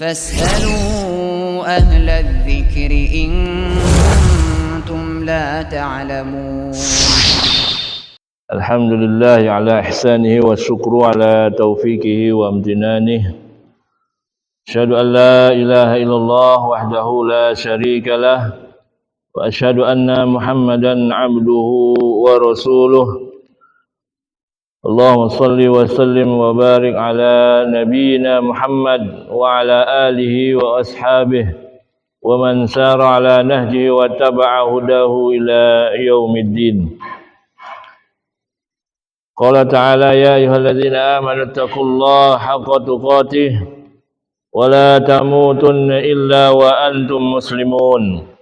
فاسألوا أهل الذكر إن كنتم لا تعلمون. الحمد لله على إحسانه والشكر على توفيقه وامتنانه. أشهد أن لا إله إلا الله وحده لا شريك له وأشهد أن محمدا عبده ورسوله. اللهم صل وسلم وبارك على نبينا محمد وعلى آله وأصحابه ومن سار على نهجه واتبع هداه إلى يوم الدين. قال تعالى: يا أيها الذين آمنوا اتقوا الله حق تقاته ولا تموتن إلا وأنتم مسلمون.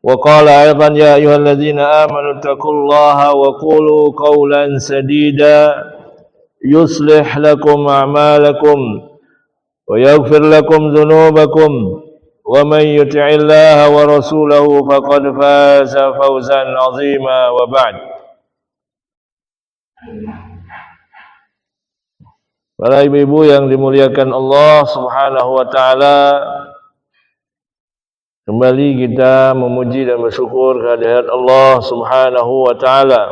وقال أيضا: يا أيها الذين آمنوا اتقوا الله وقولوا قولا سديدا يصلح لكم أعمالكم ويغفر لكم ذنوبكم ومن يطع الله ورسوله فقد فاز فوزا عظيما. وبعد. Para ibu-ibu yang dimuliakan Allah Subhanahu wa taala, kembali kita memuji dan bersyukur kehadirat Allah Subhanahu wa taala.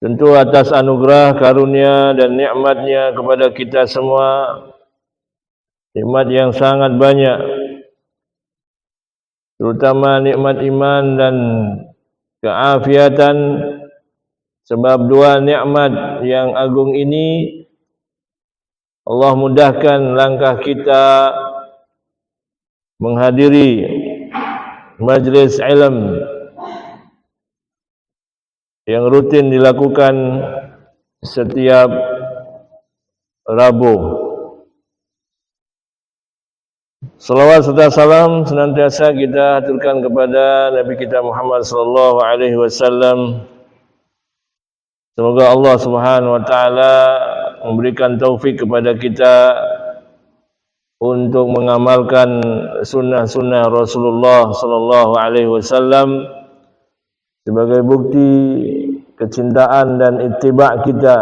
Tentu atas anugerah, karunia dan nikmatnya kepada kita semua, nikmat yang sangat banyak, terutama nikmat iman dan keafiatan. Sebab dua nikmat yang agung ini Allah mudahkan langkah kita menghadiri majlis ilmu yang rutin dilakukan setiap Rabu. Salawat serta salam senantiasa kita haturkan kepada Nabi kita Muhammad sallallahu alaihi wasallam. Semoga Allah Subhanahu wa taala memberikan taufik kepada kita untuk mengamalkan sunnah-sunnah Rasulullah sallallahu alaihi wasallam sebagai bukti kecintaan dan ittiba' kita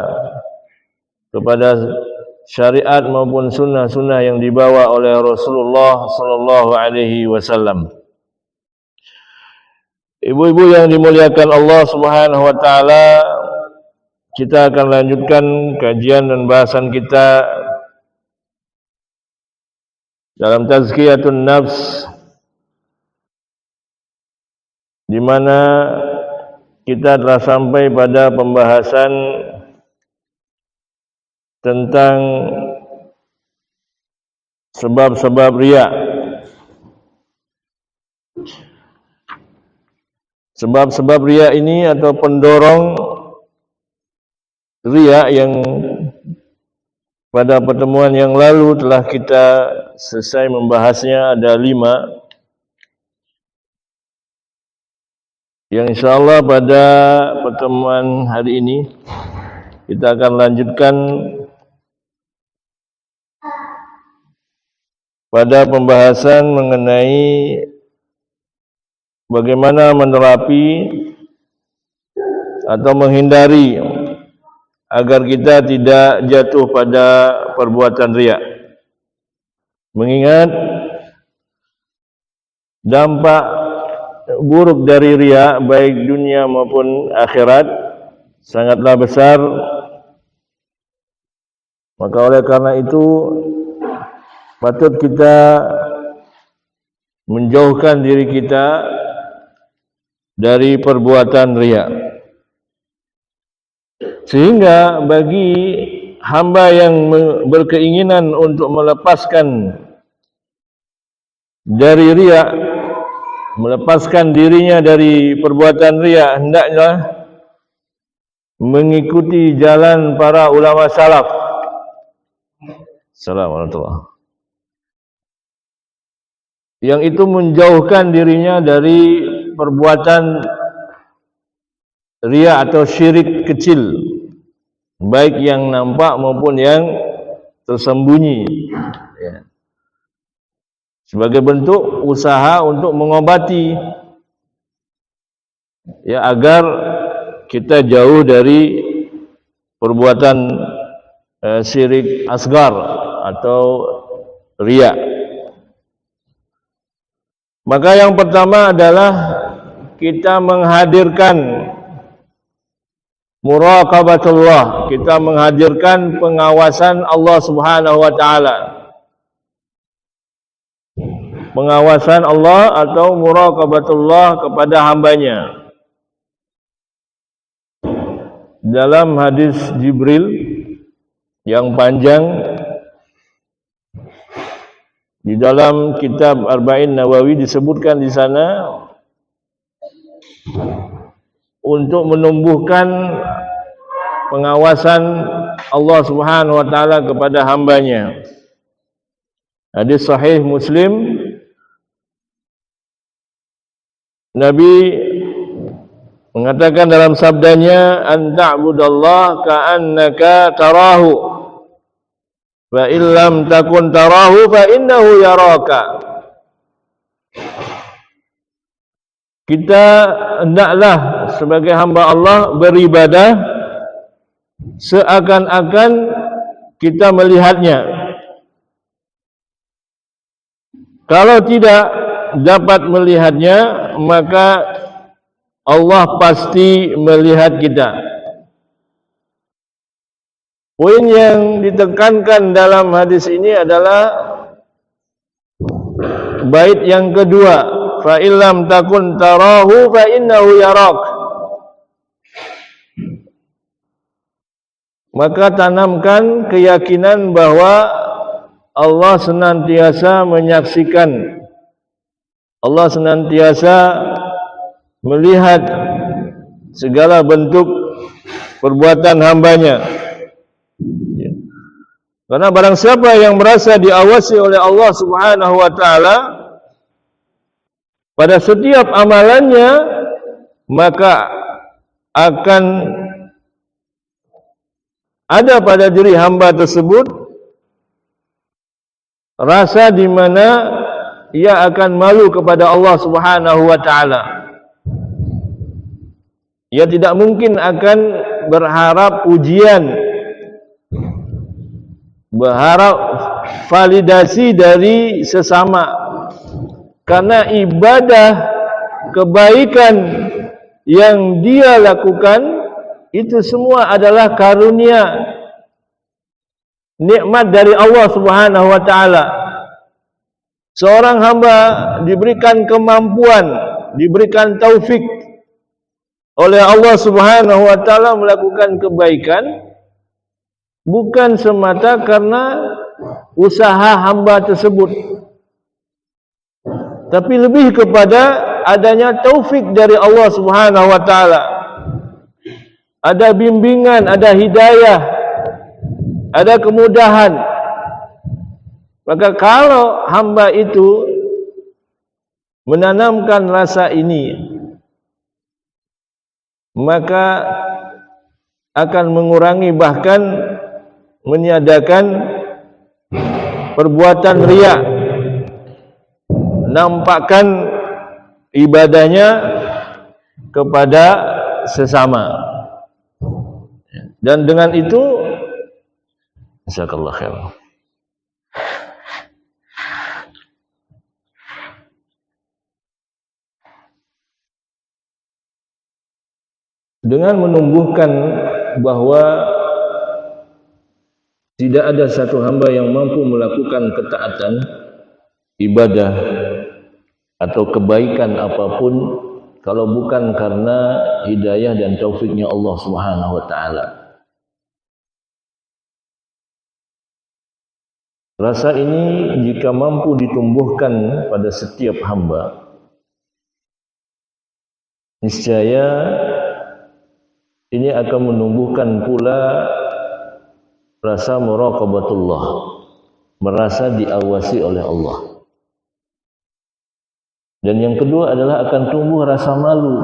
kepada syariat maupun sunnah-sunnah yang dibawa oleh Rasulullah sallallahu alaihi wasallam. Ibu-ibu yang dimuliakan Allah Subhanahu wa taala, kita akan lanjutkan kajian dan bahasan kita dalam tazkiyatun nafs, di mana kita telah sampai pada pembahasan tentang sebab-sebab riya. Sebab-sebab riya ini atau pendorong riya yang pada pertemuan yang lalu telah kita selesai membahasnya, ada 5 yang insyaAllah pada pertemuan hari ini kita akan lanjutkan pada pembahasan mengenai bagaimana menerapi atau menghindari agar kita tidak jatuh pada perbuatan riya. Mengingat dampak buruk dari riya baik dunia maupun akhirat sangatlah besar. Maka oleh karena itu patut kita menjauhkan diri kita dari perbuatan riya. Sehingga bagi hamba yang berkeinginan untuk melepaskan dari riya, melepaskan dirinya dari perbuatan riya, hendaknya mengikuti jalan para ulama salaf. Assalamualaikum. Yang itu menjauhkan dirinya dari perbuatan riya atau syirik kecil, baik yang nampak maupun yang tersembunyi, ya. Sebagai bentuk usaha untuk mengobati, ya, agar kita jauh dari perbuatan syirik asgar atau riya. Maka yang pertama adalah kita menghadirkan muraqabatullah, kita menghadirkan pengawasan Allah Subhanahu wa taala. Pengawasan Allah atau muraqabatullah kepada hambanya. Dalam hadis Jibril yang panjang di dalam kitab Arba'in Nawawi disebutkan di sana untuk menumbuhkan pengawasan Allah Subhanahu wa taala kepada hambanya. Hadis sahih Muslim, Nabi mengatakan dalam sabdanya, an ta'budallaha ka'annaka tarahu fa illam takun tarahu fa innahu yaraka. Kita hendaklah sebagai hamba Allah beribadah seakan-akan kita melihatnya. Kalau tidak dapat melihatnya, maka Allah pasti melihat kita. Poin yang ditekankan dalam hadis ini adalah bait yang kedua, fa illam takun tarahu fa innahu yarak. Maka tanamkan keyakinan bahwa Allah senantiasa menyaksikan, Allah senantiasa melihat segala bentuk perbuatan hambanya. Karena barang siapa yang merasa diawasi oleh Allah Subhanahu wa taala pada setiap amalannya, maka akan ada pada diri hamba tersebut rasa di mana ia akan malu kepada Allah Subhanahu wa taala. Ia tidak mungkin akan berharap pujian, berharap validasi dari sesama, karena ibadah kebaikan yang dia lakukan itu semua adalah karunia, nikmat dari Allah Subhanahu wa taala. Seorang hamba diberikan kemampuan, diberikan taufik oleh Allah Subhanahu wa taala melakukan kebaikan, bukan semata karena usaha hamba tersebut, tapi lebih kepada adanya taufik dari Allah Subhanahu wa taala. Ada bimbingan, ada hidayah, ada kemudahan. Maka kalau hamba itu menanamkan rasa ini, maka akan mengurangi, bahkan meniadakan perbuatan riya, nampakkan ibadahnya kepada sesama. Dan dengan itu, jazakallahu khair, dengan menumbuhkan bahwa tidak ada satu hamba yang mampu melakukan ketaatan, ibadah atau kebaikan apapun kalau bukan karena hidayah dan taufiknya Allah Subhanahu wa taala. Rasa ini jika mampu ditumbuhkan pada setiap hamba, niscaya ini akan menumbuhkan pula rasa muraqabatullah, merasa diawasi oleh Allah. Dan yang kedua adalah akan tumbuh rasa malu.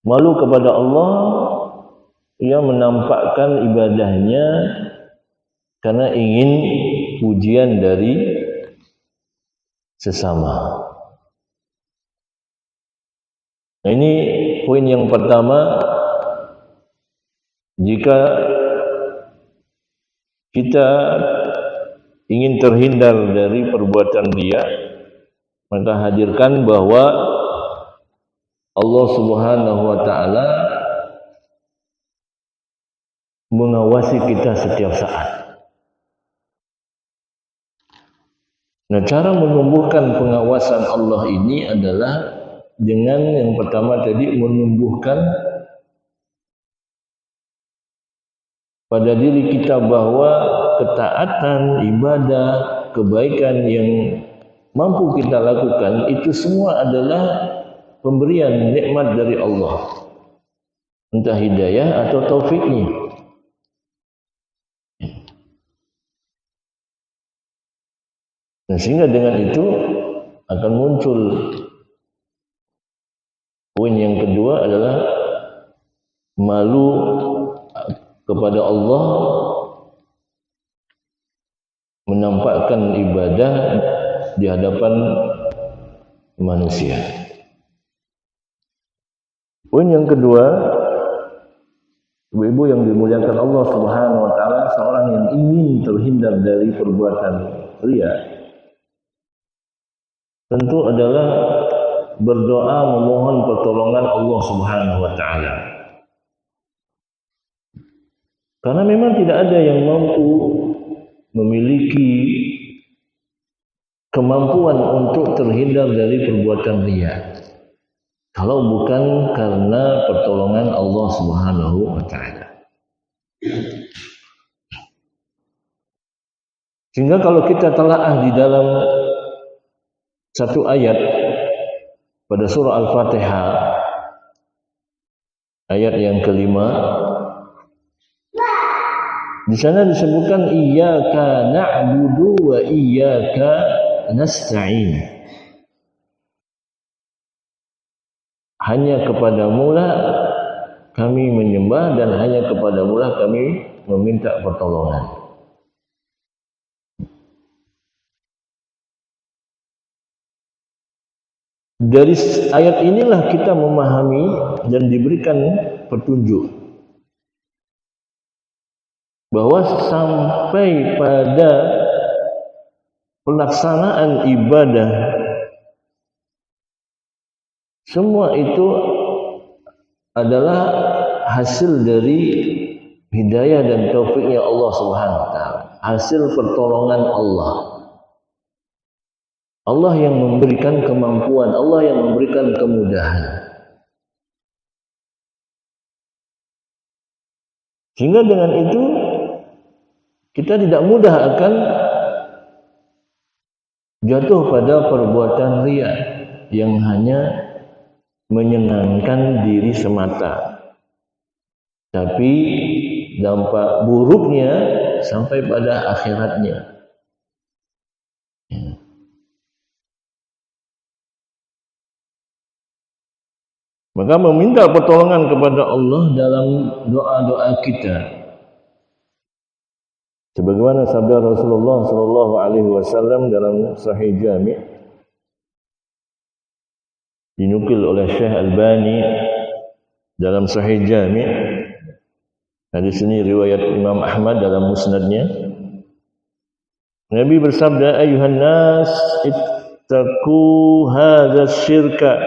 Malu kepada Allah, ia menampakkan ibadahnya karena ingin pujian dari sesama. Nah, ini poin yang pertama. Jika kita ingin terhindar dari perbuatan riya, maka hadirkan bahwa Allah Subhanahu wa taala mengawasi kita setiap saat. Nah, cara menumbuhkan pengawasan Allah ini adalah dengan yang pertama tadi menumbuhkan pada diri kita bahwa ketaatan, ibadah, kebaikan yang mampu kita lakukan itu semua adalah pemberian nikmat dari Allah, entah hidayah atau taufiknya. Nah, sehingga dengan itu akan muncul poin yang kedua adalah malu kepada Allah, menampakkan ibadah di hadapan manusia. Poin yang kedua, ibu-ibu yang dimuliakan Allah Subhanahu wa taala, seorang yang ingin terhindar dari perbuatan riya tentu adalah berdoa memohon pertolongan Allah Subhanahu wa taala. Karena memang tidak ada yang mampu memiliki kemampuan untuk terhindar dari perbuatan riya kalau bukan karena pertolongan Allah Subhanahu wa taala. Sehingga kalau kita telaah di dalam satu ayat pada surah Al-Fatihah ayat yang kelima, di sana disebutkan iyyaka na'budu wa iyyaka nasta'in. Hanya kepadamu lah kami menyembah dan hanya kepadamu lah kami meminta pertolongan. Dari ayat inilah kita memahami dan diberikan petunjuk bahwa sampai pada pelaksanaan ibadah semua itu adalah hasil dari hidayah dan taufiknya Allah Subhanahu wa taala, hasil pertolongan Allah. Allah yang memberikan kemampuan, Allah yang memberikan kemudahan. Sehingga dengan itu kita tidak mudah akan jatuh pada perbuatan riya yang hanya menyenangkan diri semata, tapi dampak buruknya sampai pada akhiratnya. Maka meminta pertolongan kepada Allah dalam doa-doa kita. Sebagaimana sabda Rasulullah sallallahu alaihi wasallam dalam Sahih Jami' dinukil oleh Syekh Albani dalam Sahih Jami'. Hadis ini riwayat Imam Ahmad dalam musnadnya. Nabi bersabda, "Ayuhan nas, ittaqu hadza syirka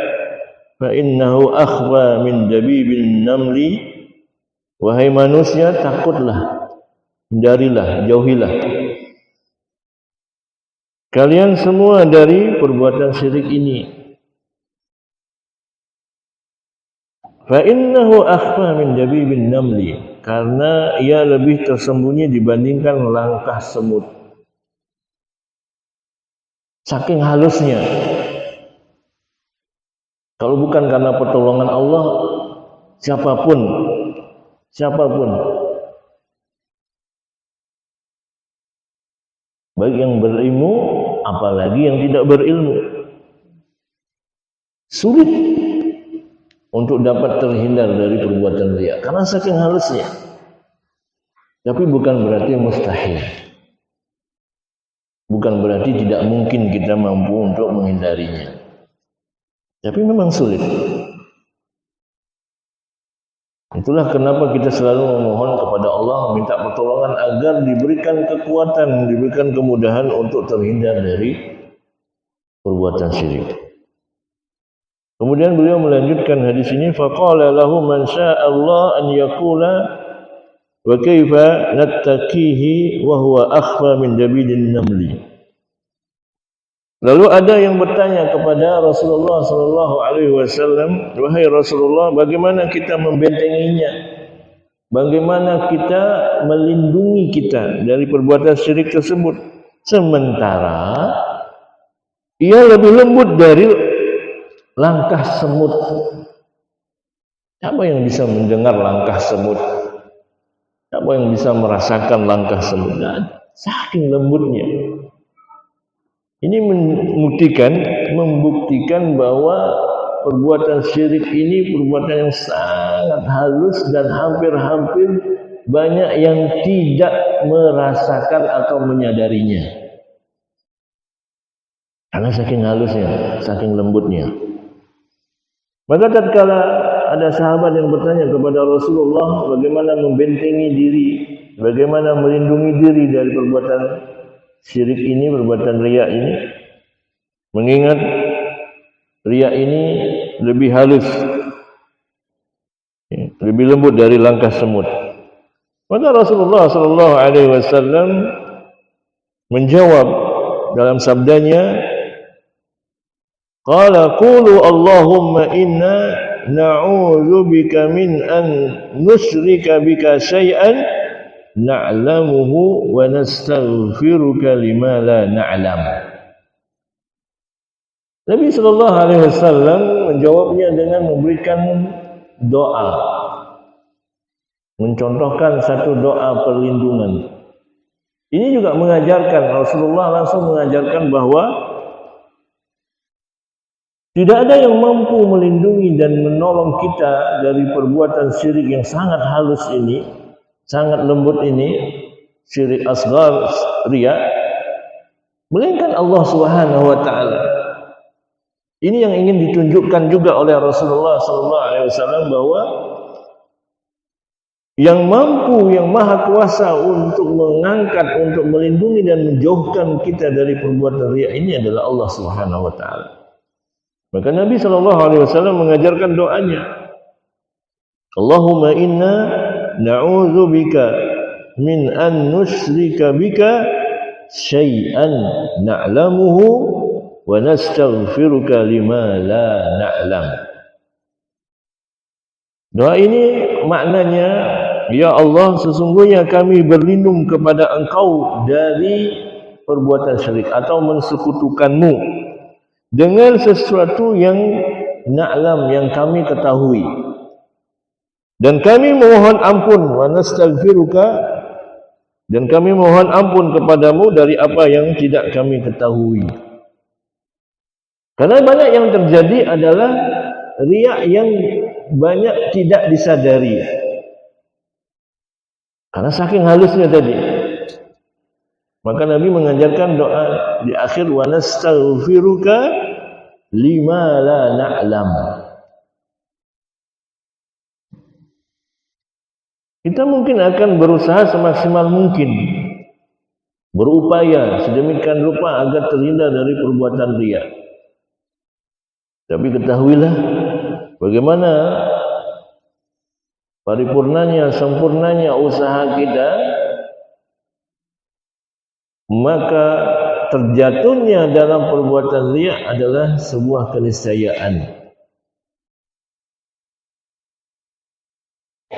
fa innahu akhwa min dabibin namli." Wahai manusia, takutlah, hindarilah, jauhilah kalian semua dari perbuatan syirik ini. Fa innahu akhwa min dabibin namli, karena ia lebih tersembunyi dibandingkan langkah semut. Saking halusnya. Kalau bukan karena pertolongan Allah, siapapun baik yang berilmu apalagi yang tidak berilmu, sulit untuk dapat terhindar dari perbuatan riya karena saking halusnya. Tapi bukan berarti mustahil, bukan berarti tidak mungkin kita mampu untuk menghindarinya. Tapi memang sulit. Itulah kenapa kita selalu memohon kepada Allah, minta pertolongan agar diberikan kekuatan, diberikan kemudahan untuk terhindar dari perbuatan syirik. Kemudian beliau melanjutkan hadis ini, faqala lahu man sya'allah an yaqula wa kaifa nattaqihi wa huwa akhfa min dabidin namli. Lalu ada yang bertanya kepada Rasulullah sallallahu alaihi wasallam, wahai Rasulullah, bagaimana kita membentenginya? Bagaimana kita melindungi kita dari perbuatan syirik tersebut? Sementara ia lebih lembut dari langkah semut. Siapa yang bisa mendengar langkah semut? Siapa yang bisa merasakan langkah semut? Saking lembutnya. Ini membuktikan bahwa perbuatan syirik ini perbuatan yang sangat halus dan hampir-hampir banyak yang tidak merasakan atau menyadarinya. Karena saking halusnya, saking lembutnya. Maka tatkala ada sahabat yang bertanya kepada Rasulullah bagaimana membentengi diri, bagaimana melindungi diri dari perbuatan syirik ini, perbuatan riya ini, mengingat riya ini lebih halus, lebih lembut dari langkah semut. Maka Rasulullah sallallahu alaihi wasallam menjawab dalam sabdanya, qala qulu Allahumma inna na'udzu bika min an nusyrika bika syai'an na'lamuhu wa nastaghfiruka lima la na'lam. Nabi sallallahu alaihi wasallam menjawabnya dengan memberikan doa, mencontohkan satu doa perlindungan. Ini juga mengajarkan, Rasulullah langsung mengajarkan bahwa tidak ada yang mampu melindungi dan menolong kita dari perbuatan syirik yang sangat halus ini, sangat lembut ini, syirik asghar, riya, melainkan Allah Subhanahu wa taala. Ini yang ingin ditunjukkan juga oleh Rasulullah sallallahu alaihi wasallam bahwa yang mampu, yang maha kuasa untuk mengangkat, untuk melindungi dan menjauhkan kita dari perbuatan riya ini adalah Allah Subhanahu wa taala. Maka Nabi sallallahu alaihi wasallam mengajarkan doanya, Allahumma inna na'udzu bika min an nusyrika bika syai'an na'lamuhu wa nastaghfiruka lima la na'lam. Doa ini maknanya, ya Allah, sesungguhnya kami berlindung kepada Engkau dari perbuatan syirik atau mensekutukanmu dengan sesuatu yang na'lam, yang kami ketahui. Dan kami mohon ampun, wa nastaghfiruka, dan kami mohon ampun kepadamu dari apa yang tidak kami ketahui. Karena banyak yang terjadi adalah riya yang banyak tidak disadari. Karena saking halusnya tadi. Maka Nabi mengajarkan doa di akhir, wa nastaghfiruka lima la na'lam. Kita mungkin akan berusaha semaksimal mungkin, berupaya sedemikian rupa agar terhindar dari perbuatan riya. Tapi ketahuilah bagaimana paripurnanya, sempurnanya usaha kita, maka terjatuhnya dalam perbuatan riya adalah sebuah keniscayaan.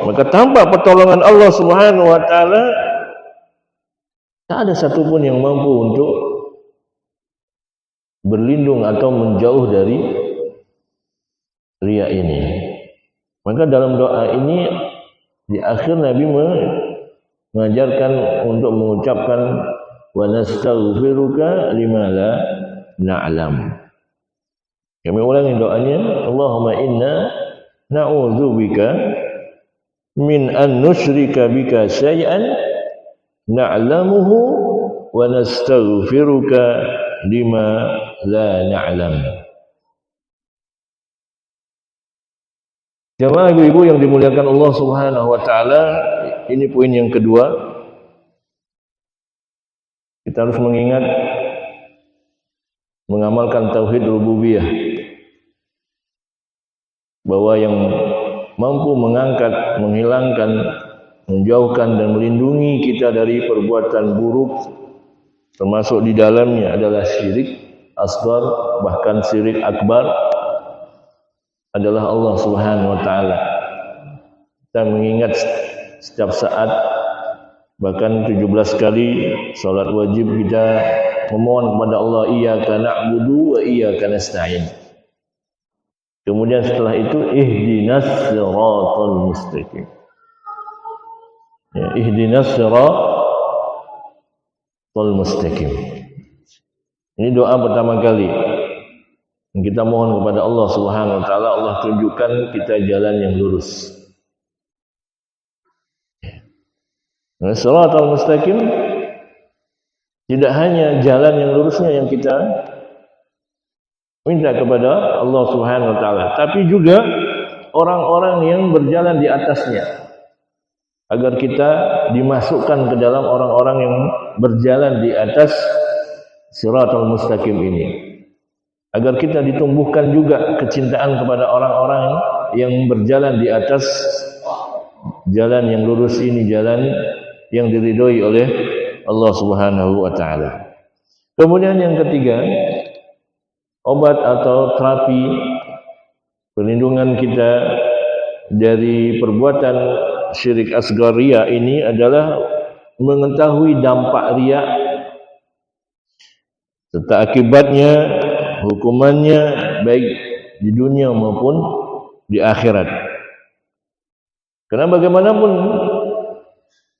Maka tanpa pertolongan Allah Subhanahu wa taala, tak ada satupun yang mampu untuk berlindung atau menjauh dari riya ini. Maka dalam doa ini di akhir Nabi mengajarkan untuk mengucapkan wa nastaghfiruka lima la na'lam. Kami ulangi doanya, Allahumma inna na'udzubika min an nusyrika bika syai'an na'lamuhu wa nastaghfiruka lima la na'lam. Jemaah ibu-ibu yang dimuliakan Allah Subhanahu wa taala, ini poin yang kedua. Kita harus mengingat mengamalkan tauhid rububiyah, bahwa yang mampu mengangkat, menghilangkan, menjauhkan dan melindungi kita dari perbuatan buruk, termasuk di dalamnya adalah syirik asghar, bahkan syirik akbar, adalah Allah Subhanahu wa taala. Kita mengingat setiap saat, bahkan 17 kali salat wajib kita memohon kepada Allah, iyyaka na'budu wa iyyaka nasta'in. Kemudian setelah itu ihdinas siratal mustaqim. Ya, ihdinas siratal mustaqim. Ini doa pertama kali kita mohon kepada Allah Subhanahu wa taala, Allah tunjukkan kita jalan yang lurus. Nah, siratal mustaqim tidak hanya jalan yang lurusnya yang kita minta kepada Allah Subhanahu wa taala, tapi juga orang-orang yang berjalan di atasnya, agar kita dimasukkan ke dalam orang-orang yang berjalan di atas siratal mustaqim ini, agar kita ditumbuhkan juga kecintaan kepada orang-orang yang berjalan di atas jalan yang lurus ini, jalan yang diridhoi oleh Allah Subhanahu wa taala. Kemudian yang ketiga, obat atau terapi perlindungan kita dari perbuatan syirik asghar riya ini adalah mengetahui dampak riya serta akibatnya, hukumannya baik di dunia maupun di akhirat. Karena bagaimanapun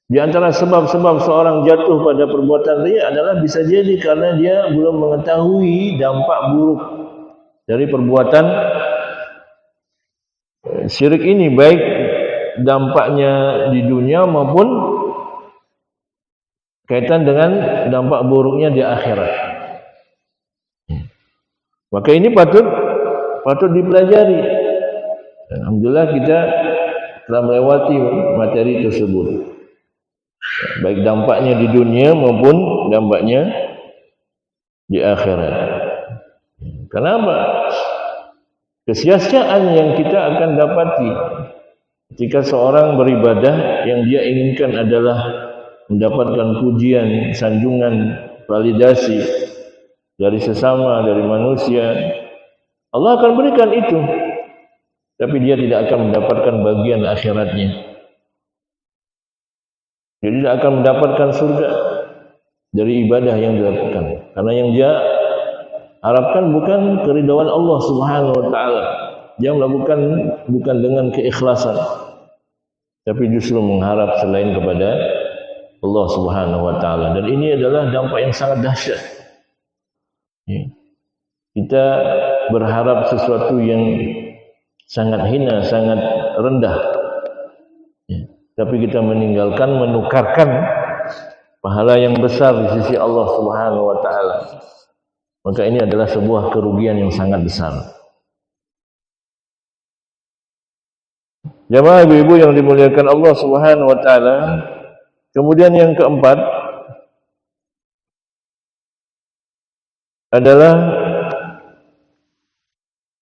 di antara sebab-sebab seorang jatuh pada perbuatan riya adalah bisa jadi karena dia belum mengetahui dampak buruk dari perbuatan syirik ini, baik dampaknya di dunia maupun kaitan dengan dampak buruknya di akhirat. Maka ini patut dipelajari. Alhamdulillah kita telah melewati materi tersebut, baik dampaknya di dunia maupun dampaknya di akhirat. Kenapa? Kesia-siaan yang kita akan dapati jika seorang beribadah yang dia inginkan adalah mendapatkan pujian, sanjungan, validasi dari sesama, dari manusia, Allah akan berikan itu, tapi dia tidak akan mendapatkan bagian akhiratnya. Dia tidak akan mendapatkan surga dari ibadah yang dilakukan, karena yang dia harapkan bukan keridhaan Allah Subhanahu wa taala. Dia melakukan bukan dengan keikhlasan, tapi justru mengharap selain kepada Allah Subhanahu wa taala. Dan ini adalah dampak yang sangat dahsyat. Kita berharap sesuatu yang sangat hina, sangat rendah, tapi kita meninggalkan, menukarkan pahala yang besar di sisi Allah Subhanahu wa taala. Maka ini adalah sebuah kerugian yang sangat besar. Jemaah ibu-ibu yang dimuliakan Allah Subhanahu wa taala, kemudian yang keempat adalah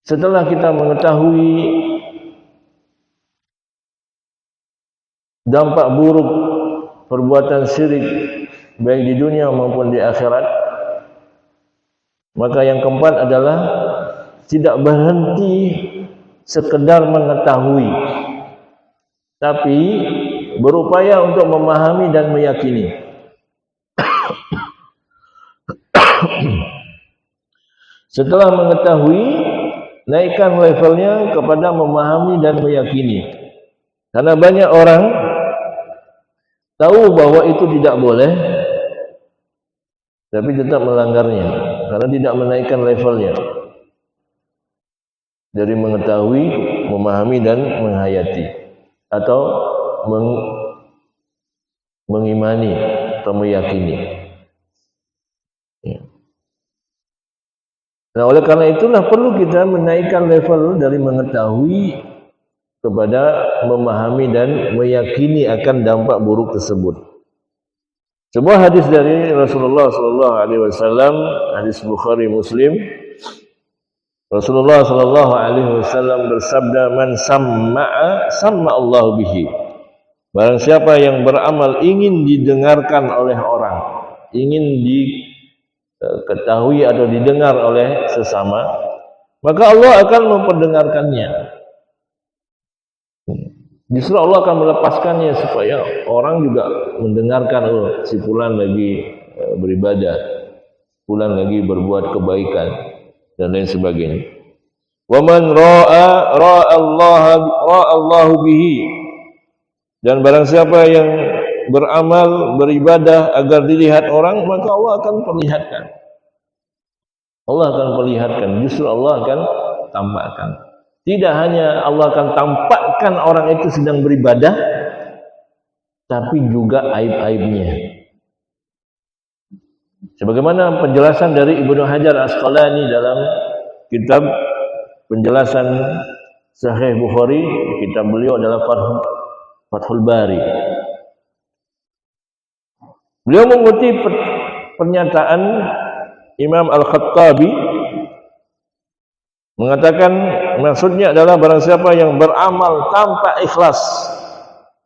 setelah kita mengetahui dampak buruk perbuatan syirik baik di dunia maupun di akhirat, maka yang keempat adalah tidak berhenti sekedar mengetahui, tapi berupaya untuk memahami dan meyakini. Setelah mengetahui, naikkan levelnya kepada memahami dan meyakini. Karena banyak orang tahu bahwa itu tidak boleh, tapi tetap melanggarnya, karena tidak menaikkan levelnya dari mengetahui, memahami dan menghayati, atau mengimani atau meyakini. Nah, oleh karena itulah perlu kita menaikkan level dari mengetahui kepada memahami dan meyakini akan dampak buruk tersebut. Sebuah hadis dari Rasulullah sallallahu alaihi wasallam, hadis Bukhari Muslim. Rasulullah sallallahu alaihi wasallam bersabda, "Man samma'a samma Allah bihi." Barang siapa yang beramal ingin didengarkan oleh orang, ingin diketahui atau didengar oleh sesama, maka Allah akan memperdengarkannya. Justru Allah akan melepaskannya supaya orang juga mendengarkan, oh, si fulan lagi beribadah, fulan lagi berbuat kebaikan dan lain sebagainya. Wa man ra'a Allahu bihi. Dan barang siapa yang beramal, beribadah agar dilihat orang, maka Allah akan perlihatkan. Allah akan perlihatkan, justru Allah akan tampakkan. Tidak hanya Allah akan tampakkan orang itu sedang beribadah, tapi juga aib-aibnya. Sebagaimana penjelasan dari Ibnu Hajar Asqalani dalam kitab penjelasan Sahih Bukhari, kitab beliau adalah Fathul Bari. Beliau mengutip pernyataan Imam Al-Khattabi, mengatakan maksudnya adalah barang siapa yang beramal tanpa ikhlas.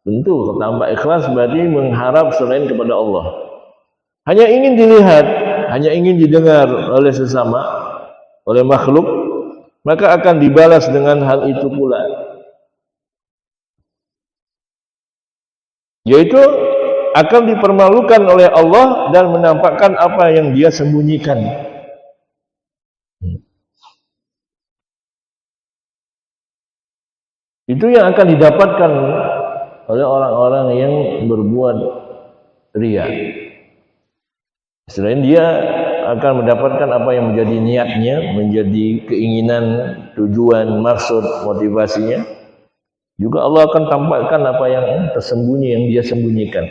Tentu tanpa ikhlas berarti mengharap selain kepada Allah. Hanya ingin dilihat, hanya ingin didengar oleh sesama, oleh makhluk, maka akan dibalas dengan hal itu pula. Yaitu akan dipermalukan oleh Allah dan menampakkan apa yang dia sembunyikan. Itu yang akan didapatkan oleh orang-orang yang berbuat riya. Selain dia akan mendapatkan apa yang menjadi niatnya, menjadi keinginan, tujuan, maksud, motivasinya, juga Allah akan tampakkan apa yang tersembunyi, yang dia sembunyikan.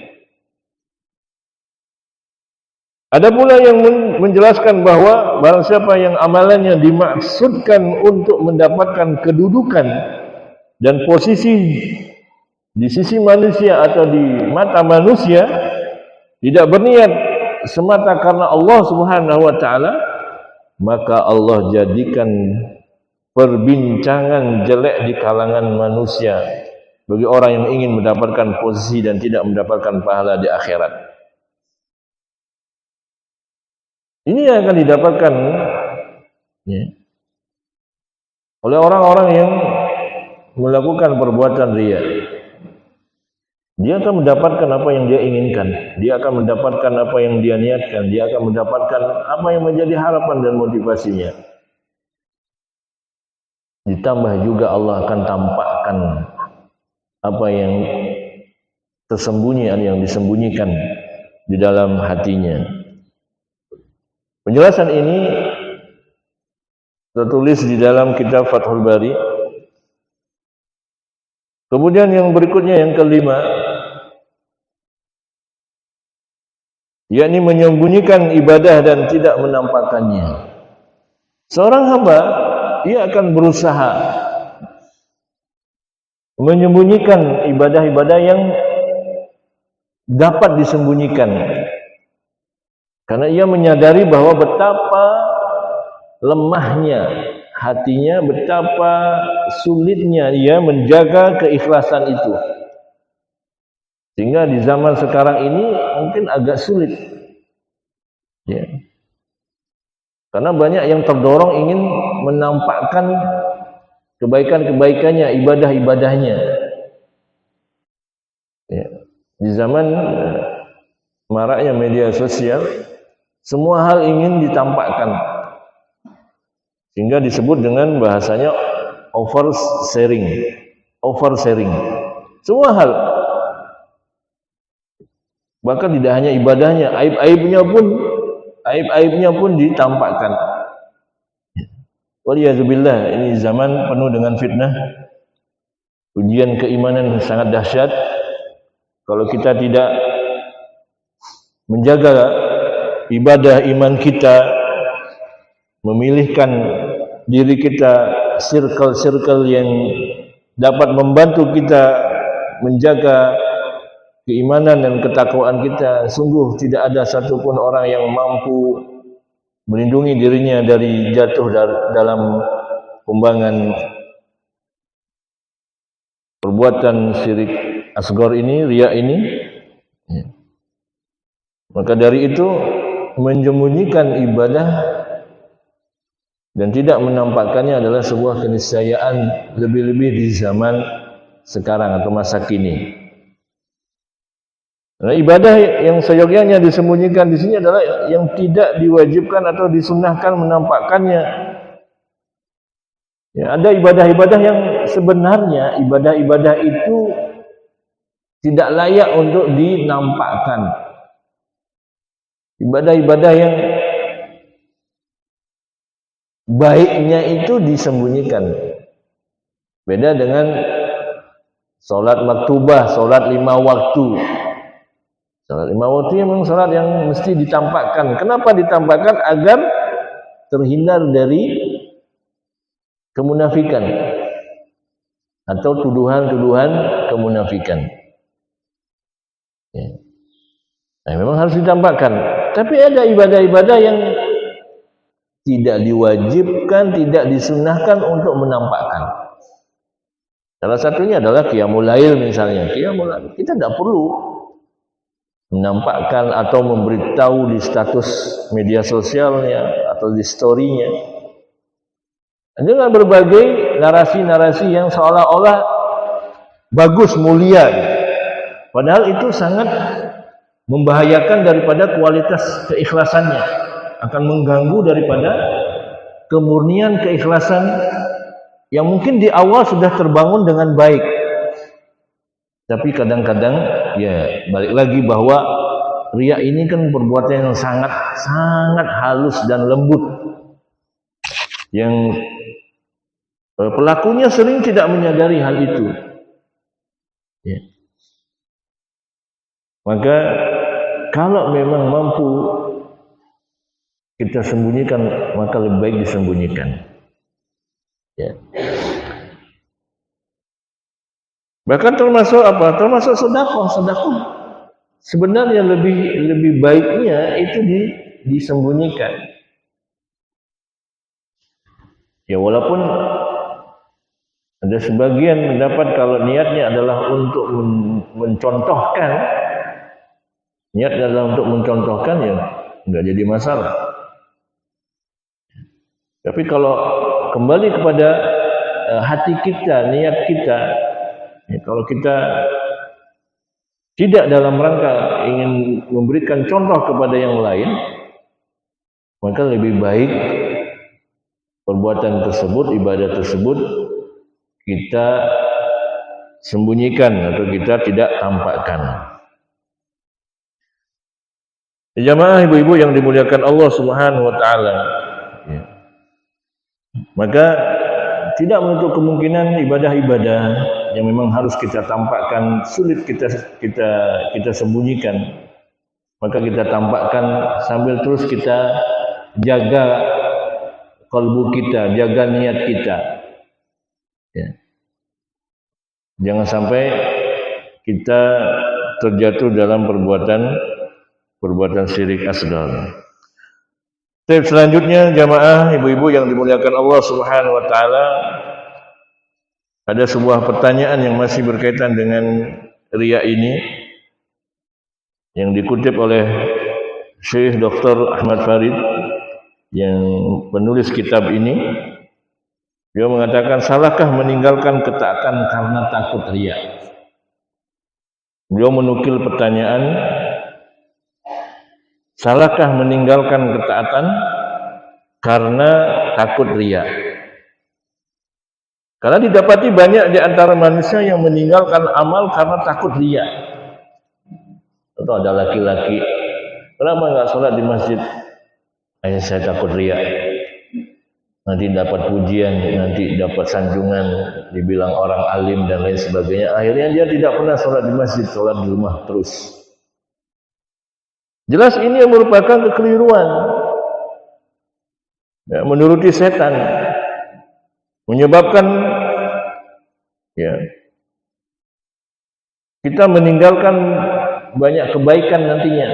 Ada pula yang menjelaskan bahwa barang siapa yang amalannya dimaksudkan untuk mendapatkan kedudukan dan posisi di sisi manusia atau di mata manusia, tidak berniat semata karena Allah Subhanahu wa taala, maka Allah jadikan perbincangan jelek di kalangan manusia bagi orang yang ingin mendapatkan posisi dan tidak mendapatkan pahala di akhirat. Ini yang akan didapatkan oleh orang-orang yang melakukan perbuatan riya. Dia akan mendapatkan apa yang dia inginkan, dia akan mendapatkan apa yang dia niatkan, dia akan mendapatkan apa yang menjadi harapan dan motivasinya. Ditambah juga Allah akan tampakkan apa yang tersembunyi, yang disembunyikan di dalam hatinya. Penjelasan ini tertulis di dalam kitab Fathul Bari. Kemudian yang berikutnya, yang kelima, yakni menyembunyikan ibadah dan tidak menampakkannya. Seorang hamba, ia akan berusaha menyembunyikan ibadah-ibadah yang dapat disembunyikan, karena ia menyadari bahwa betapa lemahnya hatinya, betapa sulitnya ia menjaga keikhlasan itu. Sehingga di zaman sekarang ini mungkin agak sulit. Ya. Karena banyak yang terdorong ingin menampakkan kebaikan-kebaikannya, ibadah-ibadahnya. Ya. Di zaman maraknya media sosial, semua hal ingin ditampakkan. Sehingga disebut dengan bahasanya oversharing. Semua hal. Bahkan tidak hanya ibadahnya, aib-aibnya pun ditampakkan. Waliyadzubillah, ini zaman penuh dengan fitnah. Ujian keimanan sangat dahsyat. Kalau kita tidak menjaga ibadah iman kita, memilihkan diri kita circle-circle yang dapat membantu kita menjaga keimanan dan ketakwaan kita. Sungguh tidak ada satupun orang yang mampu melindungi dirinya dari jatuh dalam kumbangan perbuatan syirik asghar ini, riya ini. Maka dari itu menyembunyikan ibadah dan tidak menampakkannya adalah sebuah keniscayaan, lebih-lebih di zaman sekarang atau masa kini. Nah, ibadah yang seyogyanya disembunyikan di sini adalah yang tidak diwajibkan atau disunnahkan menampakkannya. Ya, ada ibadah-ibadah yang sebenarnya ibadah-ibadah itu tidak layak untuk dinampakkan. Ibadah-ibadah yang baiknya itu disembunyikan. Beda dengan salat maktubah, salat 5 waktu. Salat 5 waktu memang salat yang mesti ditampakkan. Kenapa ditampakkan? Agar terhindar dari kemunafikan atau tuduhan-tuduhan kemunafikan. Ya. Nah, memang harus ditampakkan. Tapi ada ibadah-ibadah yang tidak diwajibkan, tidak disunnahkan untuk menampakkan. Salah satunya adalah qiyamul lail misalnya. Qiyamul lail kita tidak perlu menampakkan atau memberitahu di status media sosialnya atau di story-nya. Dengan berbagai narasi-narasi yang seolah-olah bagus, mulia. Padahal itu sangat membahayakan daripada kualitas keikhlasannya, akan mengganggu daripada kemurnian keikhlasan yang mungkin di awal sudah terbangun dengan baik. Tapi kadang-kadang ya balik lagi bahwa riya ini kan perbuatan yang sangat halus dan lembut, yang pelakunya sering tidak menyadari hal itu. Ya. Maka kalau memang mampu kita sembunyikan, maka lebih baik disembunyikan. Ya. Bahkan termasuk apa? Termasuk sedekah. Sebenarnya lebih baiknya itu disembunyikan. Ya, walaupun ada sebagian pendapat kalau niatnya adalah untuk mencontohkan, niat adalah untuk mencontohkan, ya enggak jadi masalah. Tapi kalau kembali kepada hati kita, niat kita, ya, kalau kita tidak dalam rangka ingin memberikan contoh kepada yang lain, maka lebih baik perbuatan tersebut, ibadah tersebut kita sembunyikan atau kita tidak tampakkan. Jamaah ibu-ibu yang dimuliakan Allah Subhanahu wa taala. Ya. Maka tidak menutup kemungkinan ibadah-ibadah yang memang harus kita tampakkan sulit kita sembunyikan. Maka kita tampakkan sambil terus kita jaga kalbu kita, jaga niat kita. Ya. Jangan sampai kita terjatuh dalam perbuatan syirik asghar. Selanjutnya jamaah ibu-ibu yang dimuliakan Allah Subhanahu wa taala, ada sebuah pertanyaan yang masih berkaitan dengan riya ini yang dikutip oleh Syekh Dr. Ahmad Farid yang penulis kitab ini. Dia mengatakan, salahkah meninggalkan ketaatan karena takut riya? Beliau menukil pertanyaan, salahkah meninggalkan ketaatan karena takut riya? Karena didapati banyak di antara manusia yang meninggalkan amal karena takut riya. Atau ada laki-laki, kenapa enggak sholat di masjid? Saya takut riya. Nanti dapat pujian, nanti dapat sanjungan, dibilang orang alim dan lain sebagainya. Akhirnya dia tidak pernah sholat di masjid, sholat di rumah terus. Jelas ini yang merupakan kekeliruan. Ya, menuruti setan, menyebabkan Ya. Kita meninggalkan banyak kebaikan nantinya.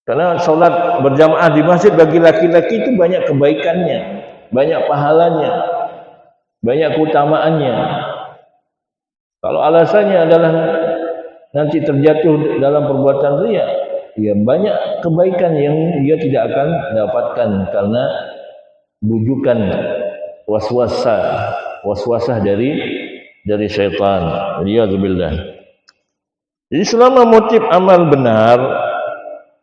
Karena sholat berjamaah di masjid bagi laki-laki itu banyak kebaikannya, banyak pahalanya, banyak keutamaannya. Kalau alasannya adalah nanti terjatuh dalam perbuatan riya, ya banyak kebaikan yang dia tidak akan dapatkan karena bujukan waswasah dari syaitan. Riyadzubillah. Jadi selama motif amal benar,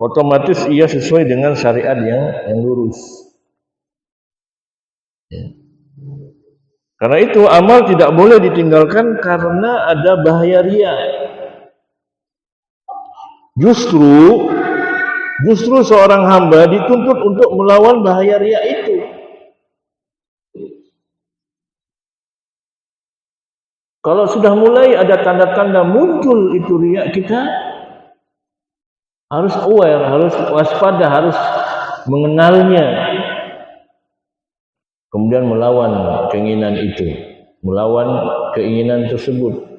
otomatis ia sesuai dengan syariat yang lurus. Ya. Karena itu amal tidak boleh ditinggalkan karena ada bahaya riya. Justru seorang hamba dituntut untuk melawan bahaya riya itu. Kalau sudah mulai ada tanda-tanda muncul itu riya, kita harus aware, harus waspada, harus mengenalnya. Kemudian melawan keinginan itu, melawan keinginan tersebut.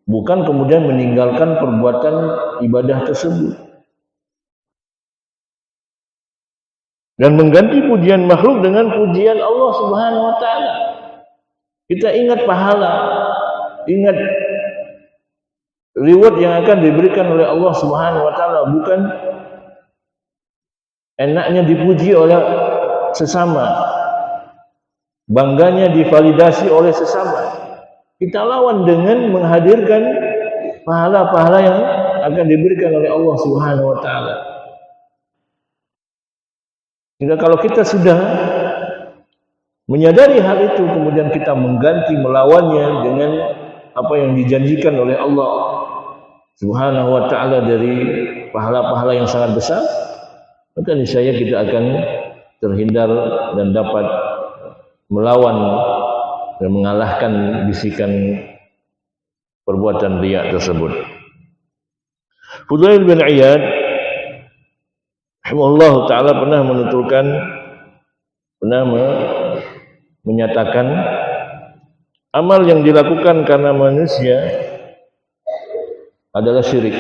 Bukan kemudian meninggalkan perbuatan ibadah tersebut. Dan mengganti pujian makhluk dengan pujian Allah Subhanahu wa taala. Kita ingat pahala, ingat reward yang akan diberikan oleh Allah Subhanahu wa taala, bukan enaknya dipuji oleh sesama, bangganya divalidasi oleh sesama. Kita lawan dengan menghadirkan pahala-pahala yang akan diberikan oleh Allah Subhanahu wa taala. Jika kalau kita sudah menyadari hal itu, kemudian kita mengganti melawannya dengan apa yang dijanjikan oleh Allah Subhanahu wa taala dari pahala-pahala yang sangat besar, maka niscaya kita akan terhindar dan dapat melawan dan mengalahkan bisikan perbuatan riya tersebut. Fudail bin Iyad rahimahullah ta'ala pernah menyatakan amal yang dilakukan karena manusia adalah syirik.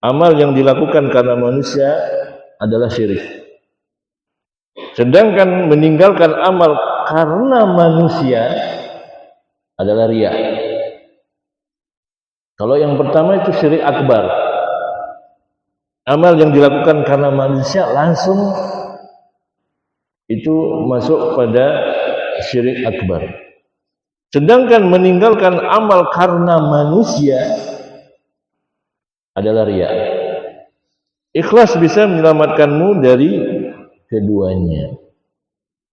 Amal yang dilakukan karena manusia adalah syirik. Sedangkan meninggalkan amal karena manusia adalah riya. Kalau yang pertama itu syirik akbar. Amal yang dilakukan karena manusia langsung itu masuk pada syirik akbar. Sedangkan meninggalkan amal karena manusia adalah riya. Ikhlas bisa menyelamatkanmu dari keduanya.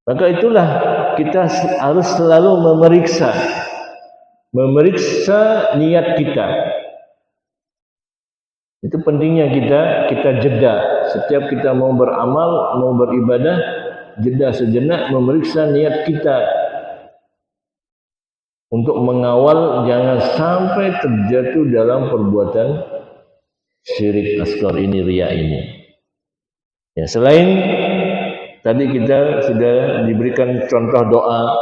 Maka itulah kita harus selalu memeriksa niat kita. Itu pentingnya kita jeda. Setiap kita mau beramal, mau beribadah, jeda sejenak memeriksa niat kita untuk mengawal jangan sampai terjatuh dalam perbuatan syirik asghar ini, riya ini. Ya, selain tadi kita sudah diberikan contoh doa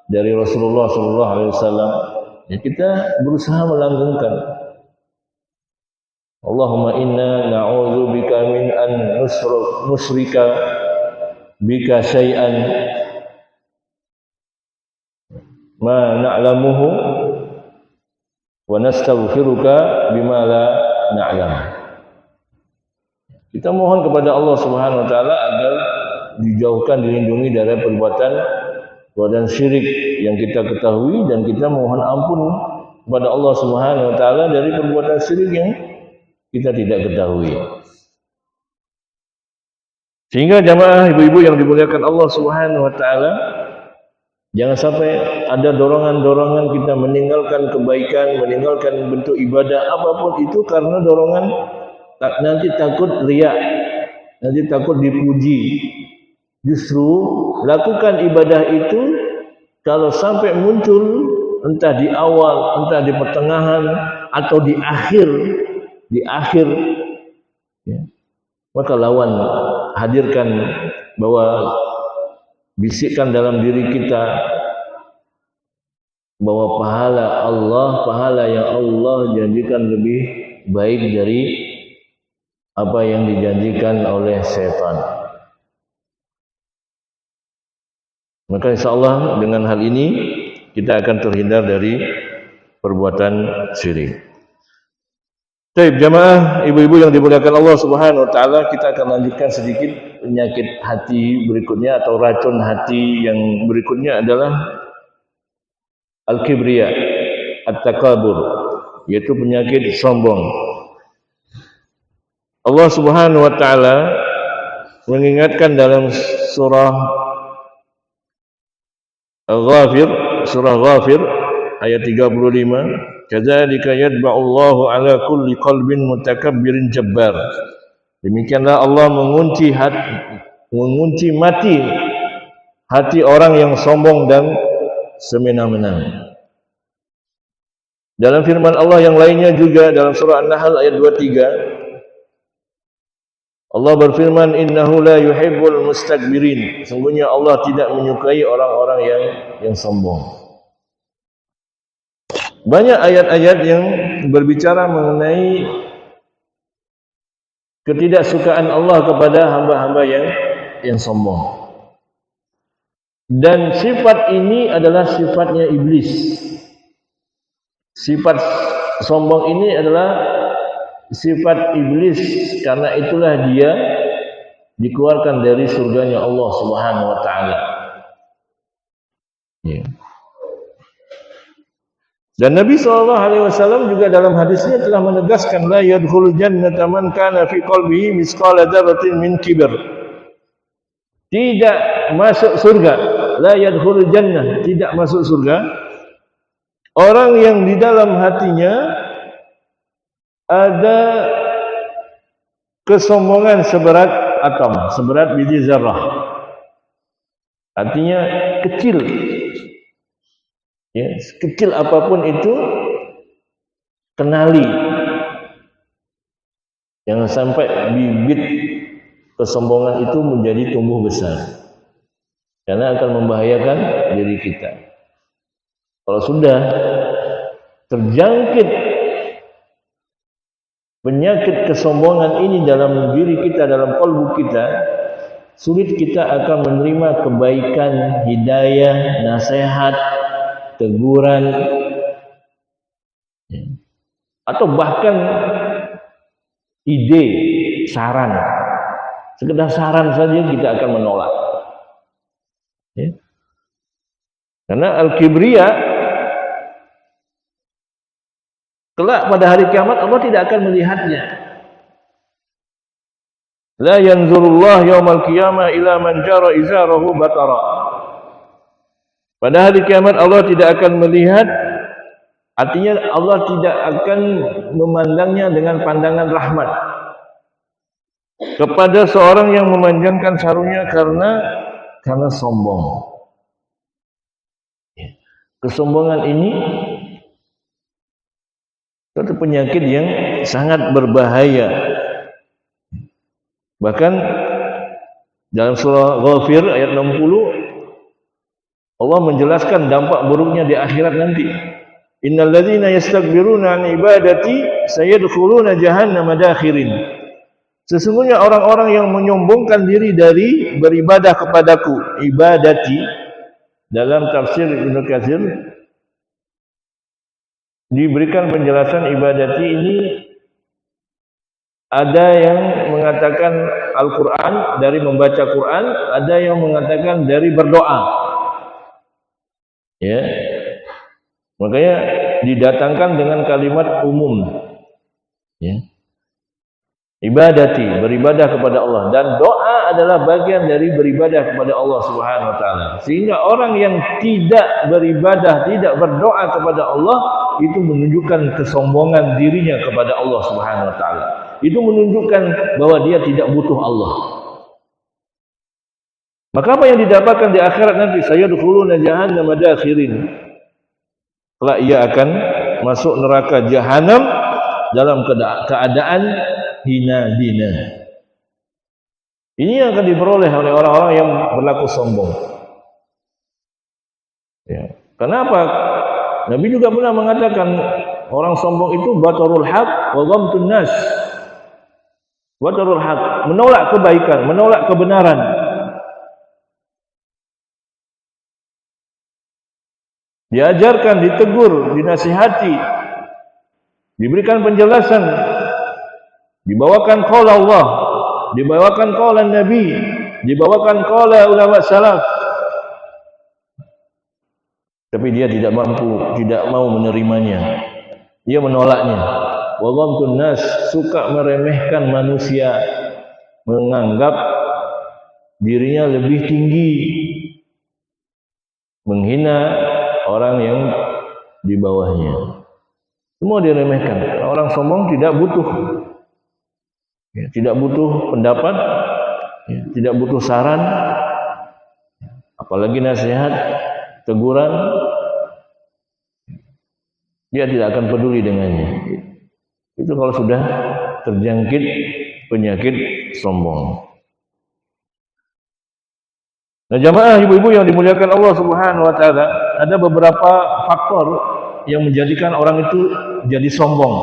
dari Rasulullah SAW. Ya, kita berusaha melanggengkan. Allahumma inna na'udzubika min an nusrika bika syai'an ma na'lamuhu wa nastaghfiruka bima la na'lam. Kita mohon kepada Allah Subhanahu wa taala agar dijauhkan, dilindungi dari perbuatan syirik yang kita ketahui, dan kita mohon ampun kepada Allah Subhanahu wa taala dari perbuatan syirik yang kita tidak ketahui. Sehingga jamaah ibu-ibu yang dimuliakan Allah Subhanahu wa taala, jangan sampai ada dorongan-dorongan kita meninggalkan kebaikan, meninggalkan bentuk ibadah apapun itu karena dorongan nanti takut riya, nanti takut dipuji. Justru lakukan ibadah itu kalau sampai muncul entah di awal, entah di pertengahan atau di akhir ya, maka lawan, hadirkan bahwa bisikkan dalam diri kita bahwa pahala yang Allah janjikan lebih baik dari apa yang dijanjikan oleh setan. Maka insyaallah dengan hal ini kita akan terhindar dari perbuatan syirik. Baik jamaah, ibu-ibu yang dimuliakan Allah Subhanahu wa taala, kita akan lanjutkan sedikit penyakit hati berikutnya atau racun hati yang berikutnya adalah al-kibriya, at-takabur, yaitu penyakit sombong. Allah Subhanahu wa taala mengingatkan dalam surah Al-Ghafir, surah Ghafir ayat 35, kadzalika yadba'ullahu ala kulli qalbin mutakabbirin jabbar. Demikianlah Allah mengunci mati hati orang yang sombong dan semena-mena. Dalam firman Allah yang lainnya juga dalam surah An-Nahl ayat 23, Allah berfirman, innahu la yuhibbul mustakbirin. Sungguhnya Allah tidak menyukai orang-orang yang sombong. Banyak ayat-ayat yang berbicara mengenai ketidaksukaan Allah kepada hamba-hamba yang sombong. Dan sifat ini adalah sifatnya iblis. Sifat sombong ini adalah sifat iblis, karena itulah dia dikeluarkan dari surganya Allah Subhanahu wa taala. Ya. Dan Nabi SAW juga dalam hadisnya telah menegaskan, la yadkhulul jannata man kana fi qalbihi misqala dzarratin min kibr. Tidak masuk surga, la yadkhulul jannah, tidak masuk surga orang yang di dalam hatinya ada kesombongan seberat atom, seberat biji zarrah. Artinya kecil. Ya, kecil apapun itu, kenali. Jangan sampai bibit kesombongan itu menjadi tumbuh besar, karena akan membahayakan diri kita. Kalau sudah terjangkit penyakit kesombongan ini dalam diri kita, dalam kalbu kita, sulit kita akan menerima kebaikan, hidayah, nasihat, teguran, atau bahkan ide, saran. Sekedar saran saja kita akan menolak. Ya. Karena al-kibriya, kelak pada hari kiamat Allah tidak akan melihatnya. La yanzurullah yaumal qiyamah ila man jara izarahu batara. Pada hari kiamat Allah tidak akan melihat, artinya Allah tidak akan memandangnya dengan pandangan rahmat kepada seorang yang memanjangkan sarungnya karena sombong. Kesombongan ini suatu penyakit yang sangat berbahaya. Bahkan dalam surah Ghafir ayat 60 Allah menjelaskan dampak buruknya di akhirat nanti. Innal ladzina yastakbiruna an ibadati sayadkhuluna jahannama dakhirin. Sesungguhnya orang-orang yang menyombongkan diri dari beribadah kepadaku, ibadati, dalam tafsir Ibnu Katsir diberikan penjelasan ibadati ini, ada yang mengatakan Al-Quran, dari membaca Quran, ada yang mengatakan dari berdoa. Ya, makanya didatangkan dengan kalimat umum. Ya. Ibadati, beribadah kepada Allah, dan doa adalah bagian dari beribadah kepada Allah Subhanahu wa taala. Sehingga orang yang tidak beribadah, tidak berdoa kepada Allah, itu menunjukkan kesombongan dirinya kepada Allah Subhanahu wa taala. Itu menunjukkan bahwa dia tidak butuh Allah. Maka apa yang didapatkan di akhirat nanti? Sayadkhuluna jahannama dakhirin. Kelak ia akan masuk neraka jahanam dalam keadaan hina-hina. Ini yang akan diperoleh oleh orang-orang yang berlaku sombong. Ya. Kenapa Nabi juga pernah mengatakan orang sombong itu batarul haq wa ghamtun nas. Batarul haq, menolak kebaikan, menolak kebenaran. Diajarkan, ditegur, dinasihati, diberikan penjelasan, dibawakan qala Allah, dibawakan qala Nabi, dibawakan qala ulama salaf. Tapi dia tidak mampu, tidak mau menerimanya. Dia menolaknya. Wa ghamtun nas, suka meremehkan manusia, menganggap dirinya lebih tinggi, menghina orang yang di bawahnya. Semua diremehkan. Orang sombong tidak butuh, tidak butuh pendapat, tidak butuh saran, apalagi nasihat, teguran. Dia tidak akan peduli dengannya. Itu kalau sudah terjangkit penyakit sombong. Nah, jamaah ibu-ibu yang dimuliakan Allah Subhanahu wa taala, ada beberapa faktor yang menjadikan orang itu jadi sombong.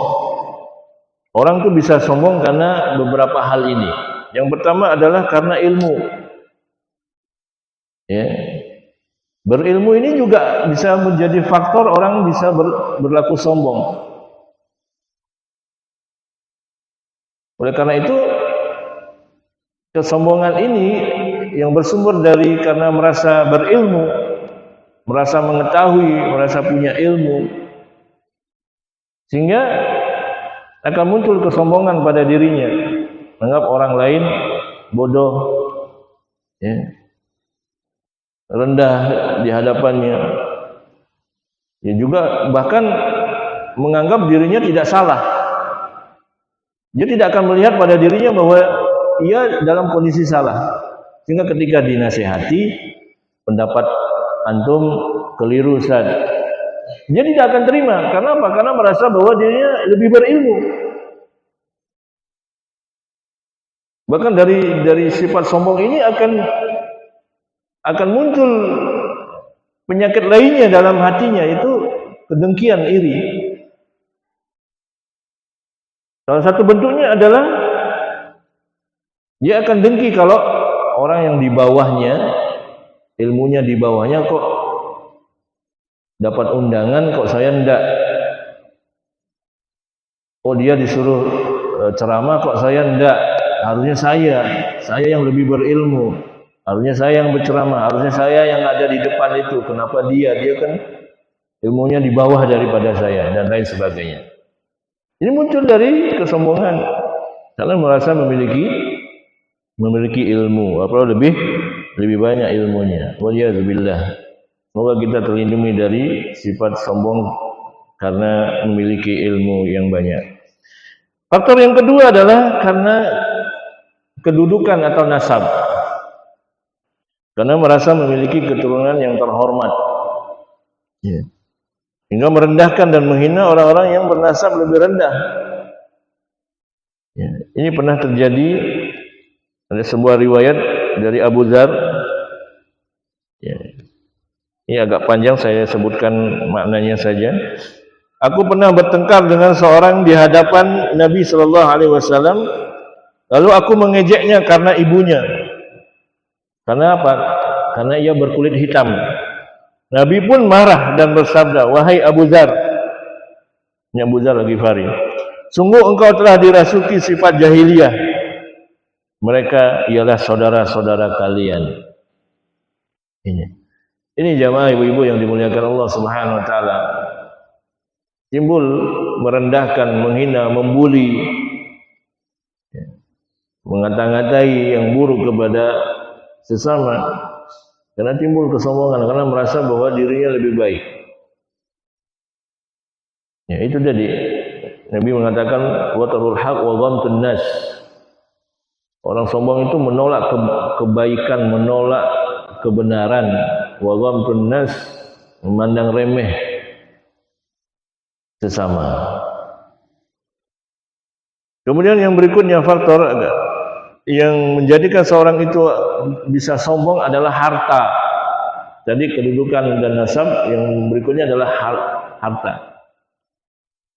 Orang itu bisa sombong karena beberapa hal ini. Yang pertama adalah karena ilmu. Ya. Berilmu ini juga bisa menjadi faktor orang bisa berlaku sombong. Oleh karena itu, kesombongan ini yang bersumber dari karena merasa berilmu, merasa mengetahui, merasa punya ilmu, sehingga akan muncul kesombongan pada dirinya, menganggap orang lain bodoh, ya, rendah di hadapannya, ya, juga bahkan menganggap dirinya tidak salah. Dia tidak akan melihat pada dirinya bahwa ia dalam kondisi salah. Sehingga ketika dinasihati, pendapat antum keliru, Ustaz, dia tidak akan terima. Karena apa? Karena merasa bahwa dirinya lebih berilmu. Bahkan dari sifat sombong ini akan muncul penyakit lainnya dalam hatinya, itu kedengkian, iri. Salah satu bentuknya adalah dia akan dengki kalau orang yang di bawahnya, ilmunya di bawahnya kok dapat undangan, kok saya enggak. Oh, dia disuruh ceramah, kok saya enggak. Harusnya saya yang lebih berilmu. Harusnya saya yang berceramah, harusnya saya yang ada di depan itu. Kenapa dia kan ilmunya di bawah daripada saya, dan lain sebagainya. Ini muncul dari kesombongan. Karena merasa memiliki ilmu, apa lebih banyak ilmunya. Waliyadzubillah. Semoga kita terlindungi dari sifat sombong karena memiliki ilmu yang banyak. Faktor yang kedua adalah karena kedudukan atau nasab. Karena merasa memiliki keturunan yang terhormat. Ya. Hingga merendahkan dan menghina orang-orang yang bernasab lebih rendah. Ya. Ini pernah terjadi. Ada sebuah riwayat dari Abu Dzar. Ya. Ini agak panjang, saya sebutkan maknanya saja. Aku pernah bertengkar dengan seorang di hadapan Nabi sallallahu alaihi wasallam. Lalu aku mengejeknya karena ibunya. Karena apa? Karena ia berkulit hitam. Nabi pun marah dan bersabda, "Wahai Abu Dzar," ini Abu Dzar Al-Ghifari, "sungguh engkau telah dirasuki sifat jahiliyah. Mereka ialah saudara-saudara kalian." Ini jamaah ibu-ibu yang dimuliakan Allah Subhanahu wa taala. Timbul merendahkan, menghina, membuli, mengata-ngatai yang buruk kepada sesama. Karena timbul kesombongan, karena merasa bahwa dirinya lebih baik. Ya, itu jadi Nabi mengatakan watarul haq wa ghamtun nas. Orang sombong itu menolak kebaikan, menolak kebenaran, wa ghamtun nas, memandang remeh sesama. Kemudian yang berikutnya faktor yang menjadikan seorang itu bisa sombong adalah harta. Jadi kedudukan dan nasab. Yang berikutnya adalah harta.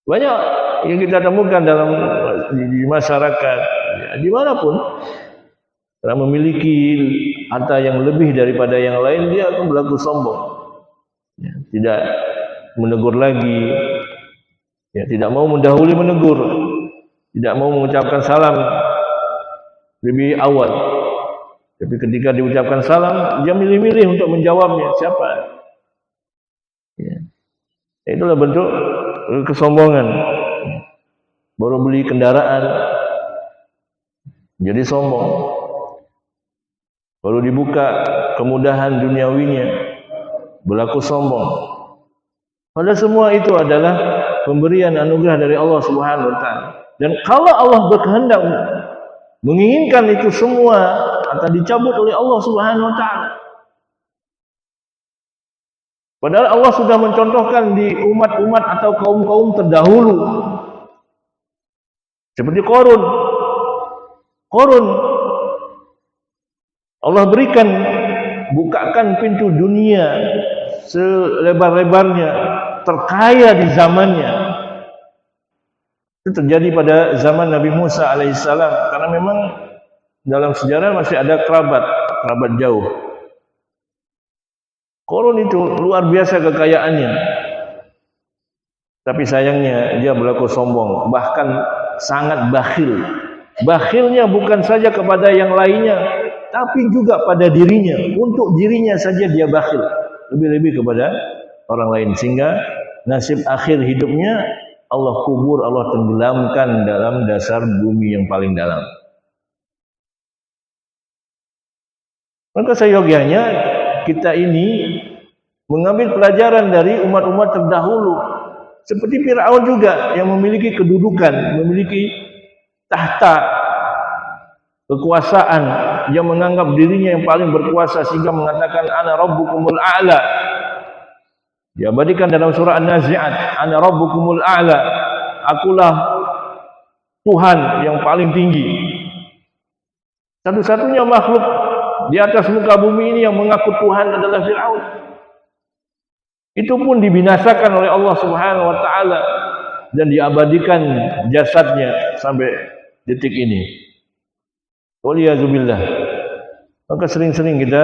Banyak yang kita temukan dalam di masyarakat, ya, dimanapun, karena memiliki harta yang lebih daripada yang lain, dia akan berlaku sombong. Ya, tidak menegur lagi, ya, tidak mau mendahului menegur, tidak mau mengucapkan salam lebih awal. Tapi ketika diucapkan salam, dia milih-milih untuk menjawabnya. Siapa? Ya. Itulah bentuk kesombongan. Baru beli kendaraan jadi sombong. Baru dibuka kemudahan duniawinya, berlaku sombong. Padahal semua itu adalah pemberian anugerah dari Allah Subhanahu wa taala. Dan kalau Allah berkehendak menginginkan itu semua akan dicabut oleh Allah Subhanahu wa taala. Padahal Allah sudah mencontohkan di umat-umat atau kaum-kaum terdahulu. Seperti Qarun. Allah berikan, bukakan pintu dunia selebar-lebarnya, terkaya di zamannya. Itu terjadi pada zaman Nabi Musa alaihissalam, karena memang dalam sejarah masih ada kerabat jauh. Qarun itu luar biasa kekayaannya, tapi sayangnya dia berlaku sombong, bahkan sangat bakhil. Bakhilnya bukan saja kepada yang lainnya, tapi juga pada dirinya. Untuk dirinya saja dia bakhil, lebih-lebih kepada orang lain, sehingga nasib akhir hidupnya Allah kubur, Allah tenggelamkan dalam dasar bumi yang paling dalam. Maka seyogianya kita ini mengambil pelajaran dari umat-umat terdahulu, seperti Fir'aun juga yang memiliki kedudukan, memiliki tahta kekuasaan, yang menganggap dirinya yang paling berkuasa sehingga mengatakan ana rabbukumul a'la. Diabadikan dalam surah An-Nazi'at, ana rabbukumul a'la, akulah Tuhan yang paling tinggi. Satu-satunya makhluk di atas muka bumi ini yang mengaku Tuhan adalah Fir'aun. Itu pun dibinasakan oleh Allah Subhanahu wa taala dan diabadikan jasadnya sampai detik ini. Waliyazubillah. Maka sering-sering kita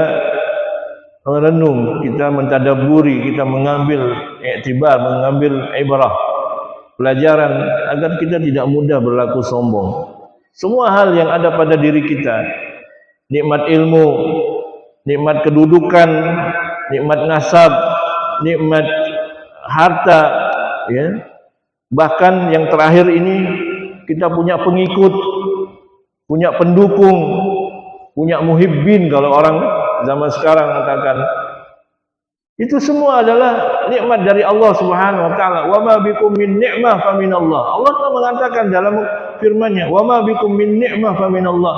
merenung, kita mentadaburi, kita mengambil iktibar, mengambil ibrah, pelajaran agar kita tidak mudah berlaku sombong. Semua hal yang ada pada diri kita, nikmat ilmu, nikmat kedudukan, nikmat nasab, nikmat harta, ya. Bahkan yang terakhir ini kita punya pengikut, punya pendukung, punya muhibbin kalau orang zaman sekarang mengatakan. Itu semua adalah nikmat dari Allah Subhanahu wa taala. Wa ma bikum min ni'mah fa min Allah. Allah telah mengatakan dalam firman-Nya, "Wa ma bikum min ni'mah fa min Allah."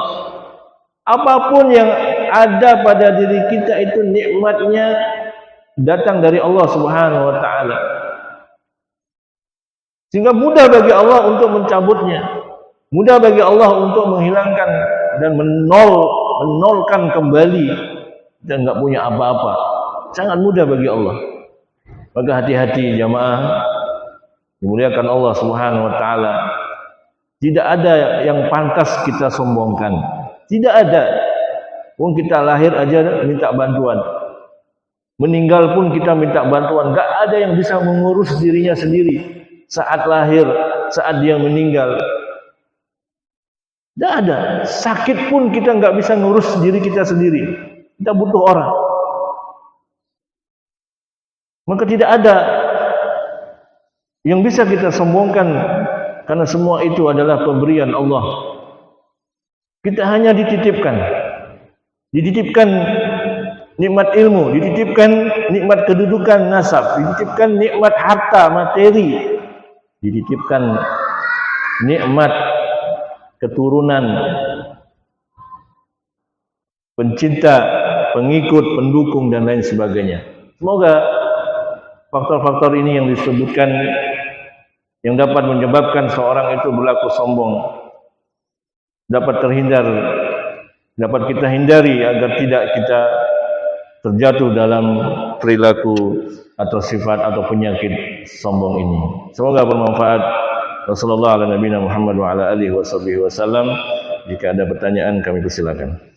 Apapun yang ada pada diri kita itu nikmatnya datang dari Allah Subhanahu wa taala. Sehingga mudah bagi Allah untuk mencabutnya. Mudah bagi Allah untuk menghilangkan dan menolkan kembali dan enggak punya apa-apa. Sangat mudah bagi Allah. Maka hati-hati jamaah dimuliakan Allah Subhanahu wa taala. Tidak ada yang pantas kita sombongkan. Tidak ada. Wong kita lahir aja minta bantuan. Meninggal pun kita minta bantuan. Enggak ada yang bisa mengurus dirinya sendiri saat lahir, saat dia meninggal. Tidak ada. Sakit pun kita nggak bisa ngurus diri kita sendiri. Kita butuh orang. Maka tidak ada yang bisa kita sombongkan, karena semua itu adalah pemberian Allah. Kita hanya dititipkan nikmat ilmu, dititipkan nikmat kedudukan nasab, dititipkan nikmat harta materi, dititipkan nikmat keturunan, pencinta, pengikut, pendukung dan lain sebagainya. Semoga faktor-faktor ini yang disebutkan yang dapat menyebabkan seorang itu berlaku sombong dapat terhindar, dapat kita hindari agar tidak kita terjatuh dalam perilaku atau sifat atau penyakit sombong ini. Semoga bermanfaat. Wassallallahu ala nabiyina Muhammad wa ala alihi wasallam. Jika ada pertanyaan kami persilakan.